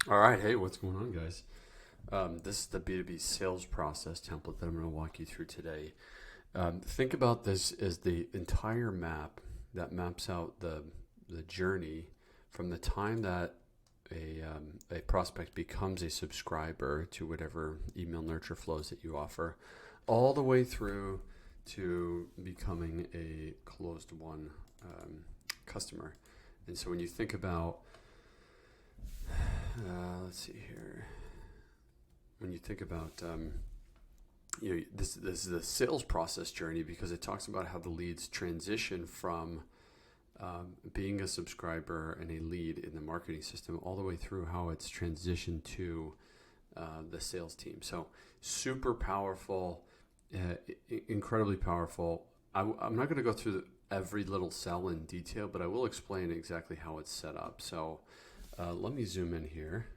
All right, hey, what's going on, guys? This is the B2B sales process template that I'm going to walk you through today. Think about this as the entire map that maps out the journey from the time that a prospect becomes a subscriber to whatever email nurture flows that you offer, all the way through to becoming a closed one customer. And so when you think about, let's see here, when you think about this is a sales process journey because it talks about how the leads transition from being a subscriber and a lead in the marketing system all the way through how it's transitioned to the sales team. So super powerful, incredibly powerful. I'm not going to go through every little cell in detail, but I will explain exactly how it's set up. So let me zoom in here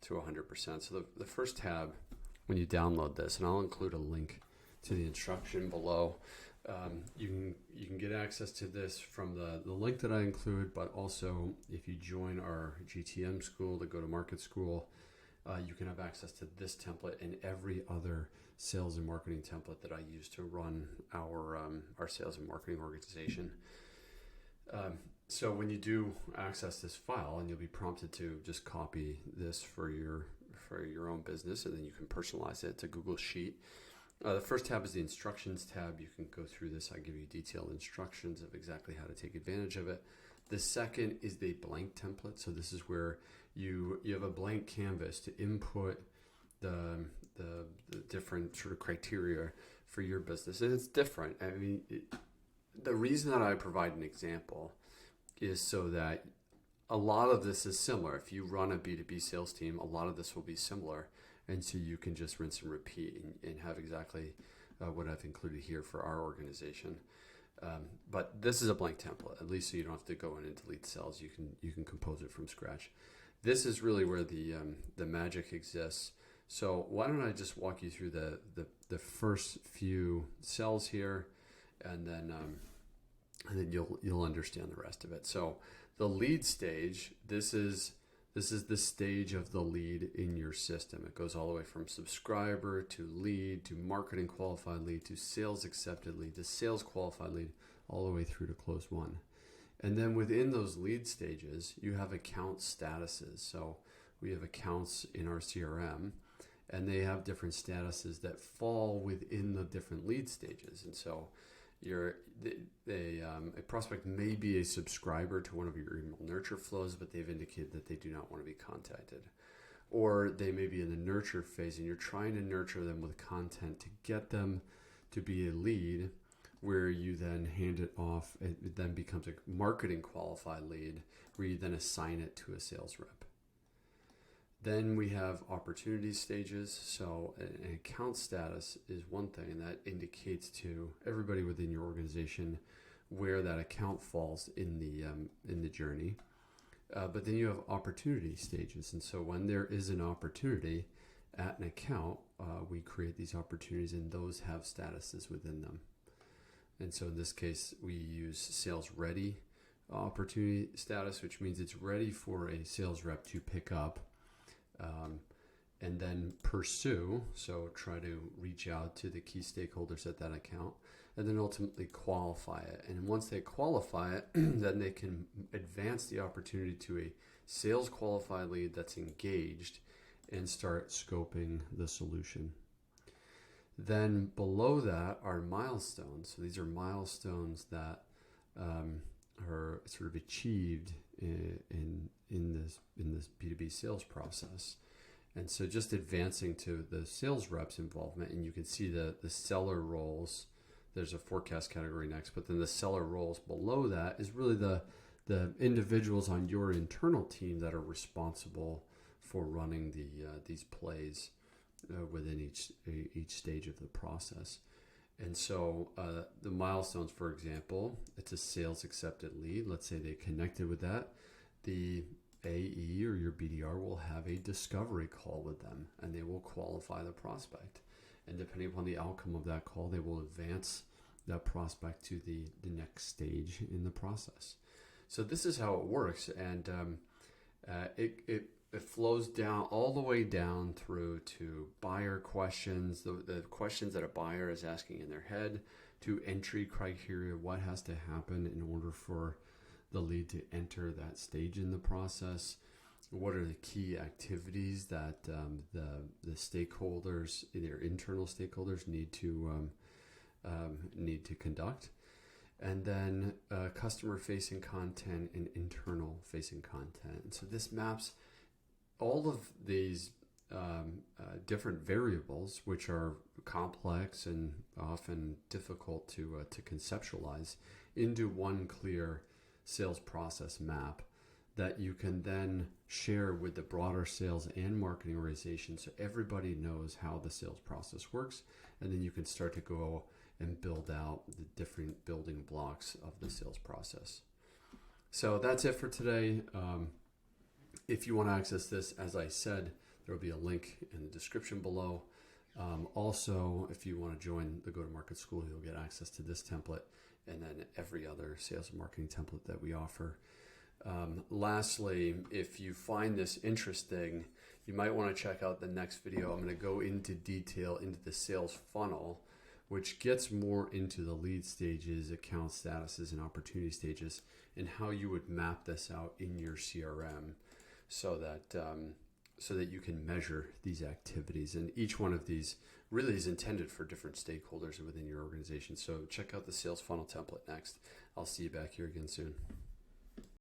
to 100%. So the first tab, when you download this, and I'll include a link to the instruction below, you can get access to this from the link that I include, but also if you join our GTM school, the go-to-market school, you can have access to this template and every other sales and marketing template that I use to run our sales and marketing organization. So when you do access this file, and you'll be prompted to just copy this for your own business, and then you can personalize it to Google Sheet. The first tab is the instructions tab. You can go through this. I give you detailed instructions of exactly how to take advantage of it. The second is the blank template. So this is where you have a blank canvas to input the different sort of criteria for your business, and it's different. I mean, the reason that I provide an example is so that a lot of this is similar. If you run a B2B sales team, a lot of this will be similar. And so you can just rinse and repeat and have exactly what I've included here for our organization. But this is a blank template, at least so you don't have to go in and delete cells. You can compose it from scratch. This is really where the magic exists. So why don't I just walk you through the first few cells here, and then you'll understand the rest of it. So the lead stage, this is the stage of the lead in your system. It goes all the way from subscriber to lead to marketing qualified lead to sales accepted lead to sales qualified lead, all the way through to close one. And then within those lead stages, you have account statuses. So we have accounts in our CRM, and they have different statuses that fall within the different lead stages. And so a prospect may be a subscriber to one of your email nurture flows, but they've indicated that they do not want to be contacted. Or they may be in the nurture phase and you're trying to nurture them with content to get them to be a lead, where you then hand it off. It then becomes a marketing qualified lead where you then assign it to a sales rep. Then we have opportunity stages. So an account status is one thing that indicates to everybody within your organization where that account falls in the journey. But then you have opportunity stages. And so when there is an opportunity at an account, we create these opportunities, and those have statuses within them. And so in this case, we use sales ready opportunity status, which means it's ready for a sales rep to pick up. And then pursue, so try to reach out to the key stakeholders at that account, and then ultimately qualify it. And once they qualify it, then they can advance the opportunity to a sales qualified lead that's engaged and start scoping the solution. Then below that are milestones. So these are milestones that are sort of achieved in this B2B sales process. And so just advancing to the sales reps involvement, and you can see the seller roles. There's a forecast category next, but then the seller roles below that is really the individuals on your internal team that are responsible for running these plays within each stage of the process. And so the milestones, for example, it's a sales accepted lead. Let's say they connected with that. The AE or your BDR will have a discovery call with them, and they will qualify the prospect. And depending upon the outcome of that call, they will advance that prospect to the next stage in the process. So this is how it works, and it flows down all the way down through to buyer questions, the questions that a buyer is asking in their head, to entry criteria, what has to happen in order for the lead to enter that stage in the process. What are the key activities that the stakeholders, their internal stakeholders, need to conduct, and then customer-facing content and internal-facing content. And so this maps all of these different variables, which are complex and often difficult to conceptualize, into one clear sales process map that you can then share with the broader sales and marketing organization, so everybody knows how the sales process works, and then you can start to go and build out the different building blocks of the sales process. So that's it for today. If you want to access this, as I said, there will be a link in the description below. Also, if you want to join the Go-to-Market School, you'll get access to this template and then every other sales and marketing template that we offer. Lastly, if you find this interesting, you might want to check out the next video. I'm going to go into detail into the sales funnel, which gets more into the lead stages, account statuses, and opportunity stages, and how you would map this out in your CRM so that you can measure these activities. And each one of these really is intended for different stakeholders within your organization. So check out the sales funnel template next. I'll see you back here again soon.